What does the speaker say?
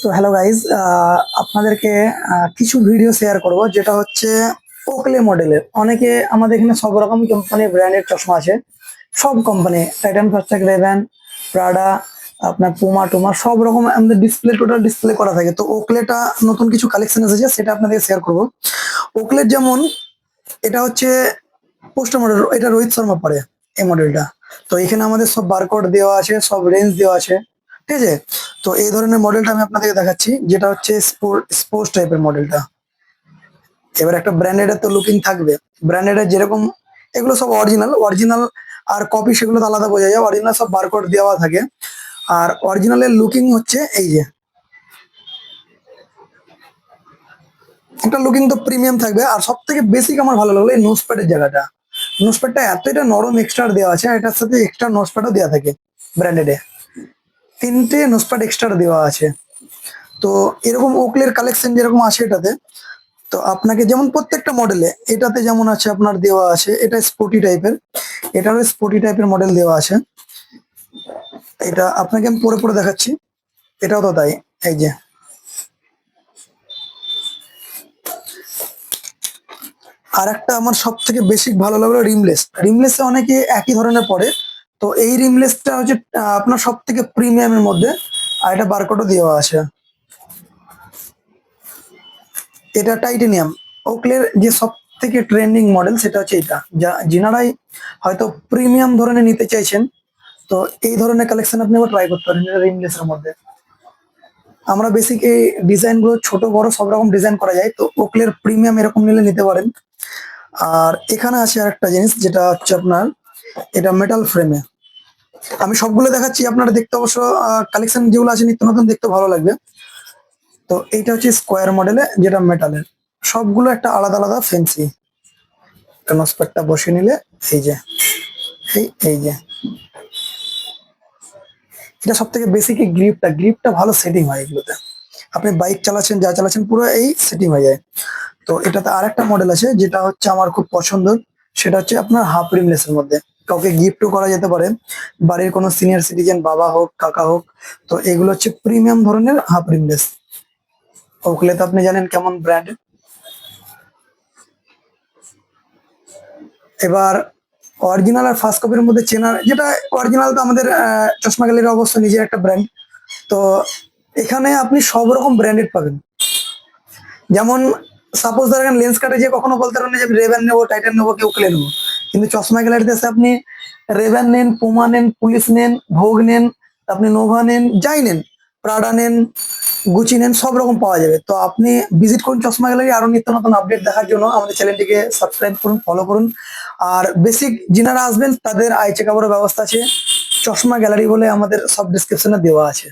তো hello guys, আপনাদেরকে কিছু ভিডিও শেয়ার করব, যেটা হচ্ছে ওকলে মডেলের। অনেকে আমাদের এখানে সব রকম কোম্পানির ব্র্যান্ডের চশমা আছে। সব company, Titan, FASTag, Ray-Ban, Prada, আপনার পুমা টুমা, সব রকম আমাদের টোটাল ডিসপ্লে করা থাকে। তো ওকলেটা নতুন কিছু কালেকশন এসেছে, সেটা আপনাদেরকে শেয়ার করব। ওকলের যেমন এটা হচ্ছে পোস্টার মডেল, এটা রোহিত শর্মা পরে এই মডেলটা। তো এখানে আমাদের সব বারকোড দেওয়া আছে, সব রেঞ্জ দেওয়া আছে, ঠিক আছে। তো এই ধরনের মডেলটা আমি আপনাদেরকে দেখাচ্ছি, যেটা হচ্ছে স্পোর্টস টাইপের মডেলটা। এবার একটা ব্র্যান্ডেড তো লুকিং থাকবে। ব্র্যান্ডেড যেরকম এগুলো সব অরিজিনাল অরিজিনাল, আর কপি সেগুলো তো আলাদা বোঝা যায়। অরিজিনাল সব বারকোড দেওয়া থাকে, আর অরিজিনালের লুকিং হচ্ছে এই যে একটা লুকিং তো প্রিমিয়াম থাকবে। আর সব থেকে বেসিক আমার ভালো লাগলো এই নোজ প্যাডের জায়গাটা। নোজ প্যাডটা এতটা নরম এক্সট্রা দেওয়া আছে, এটার সাথে এক্সট্রা নোজ প্যাডও দেওয়া থাকে ব্র্যান্ডেডে। তিনটে নোজ প্যাড এক্সট্রা দেওয়া আছে। তো এরকম ওকলের কালেকশন যেরকম আছে এটাতে, তো আপনাকে যেমন প্রত্যেকটা মডেলে এটাতে যেমন আছে আপনার দেওয়া আছে, এটা স্পোর্টি টাইপের, এটারও স্পোর্টি টাইপের মডেল দেওয়া আছে। এটা আপনাকে আমি পরে পরে দেখাচ্ছি। এটাও তো তাই, এই যে। আর একটা আমার সব থেকে বেশি ভালো লাগলো রিমলেস। রিমলেসে অনেকে একই ধরনের পড়ে। তো এই রিমলেসটা হচ্ছে আপনার সব থেকে প্রিমিয়ামের মধ্যে। আর এটা বারকোডও দেওয়া আছে। এটা টাইটেনিয়াম। ওকলের যে সব থেকে ট্রেন্ডিং মডেল সেটা হচ্ছে এটা, যা যিনারাই হয়তো প্রিমিয়াম ধরনের নিতে চাইছেন, তো এই ধরনের কালেকশন আপনি ট্রাই করতে পারেন এটা রিমলেসের মধ্যে। আমরা বেসিক এই ডিজাইন গুলো ছোট বড় সব রকম ডিজাইন করা যায়, তো ওকলের প্রিমিয়াম এরকম নিলে নিতে পারেন। আর এখানে আছে আরেকটা জিনিস, যেটা হচ্ছে আপনার এটা মেটাল ফ্রেমে। আমি সবগুলো দেখাচ্ছি, আপনারা দেখতে অবশ্য কালেকশন যেগুলো আছে নিত্য নতুন, দেখতে ভালো লাগবে। তো এইটা হচ্ছে স্কোয়ার মডেলে, যেটা মেটালের। সবগুলো একটা আলাদা আলাদা ফেন্সি। নসপেটটা বসে নিলে এই যে, এই যে, এটা সব থেকে বেসিক গ্রিপটা ভালো সেটিং হয় এগুলোতে। আপনি বাইক চালাচ্ছেন, যা চালাচ্ছেন, পুরো এই সেটিং হয়ে যায়। তো এটাতে আরেকটা মডেল আছে যেটা হচ্ছে আমার খুব পছন্দ। সেটা হচ্ছে আপনার হাফ রিমলেসের মধ্যে। কাউকে গিফটও করা যেতে পারে, বাড়ির কোনো সিনিয়র সিটিজেন, বাবা হোক কাকা হোক। তো এগুলো হচ্ছে প্রিমিয়াম ধরনের হাফ রিমলেস। ওগুলো তো আপনি জানেন কেমন ব্র্যান্ড। এবার অরিজিনাল আর ফার্স্ট কপির মধ্যে চেনার যেটা, অরিজিনাল তো আমাদের চশমা গ্যালারির অবশ্য নিজের একটা ব্র্যান্ড। তো এখানে আপনি সব রকম ব্র্যান্ডেড পাবেন। যেমন সাপোজ ধরেন লেন্স কাটে, যে কখনো বলতে পারেন যে আমি রেব্যান নেবো, টাইটান নেবো, কেউ ক্লে নেবো। কিন্তু চশমা গ্যালারিতে এসে আপনি রেব্যান নেন, পুমা নেন, পুলিশ নেন, ভোগ নেন, আপনি নোভা নেন, যাই নেন, প্রাডা নেন, গুচি নেন, সব রকম পাওয়া যাবে। তো আপনি ভিজিট করুন চশমা গ্যালারি। আরো নিত্য নতুন আপডেট দেখার জন্য আমাদের চ্যানেলটিকে সাবস্ক্রাইব করুন, ফলো করুন। আর বেসিক যিনারা আসবেন তাদের আই চেক আপের ব্যবস্থা আছে। চশমা গ্যালারি বলে আমাদের সব ডিসক্রিপশনে দেওয়া আছে।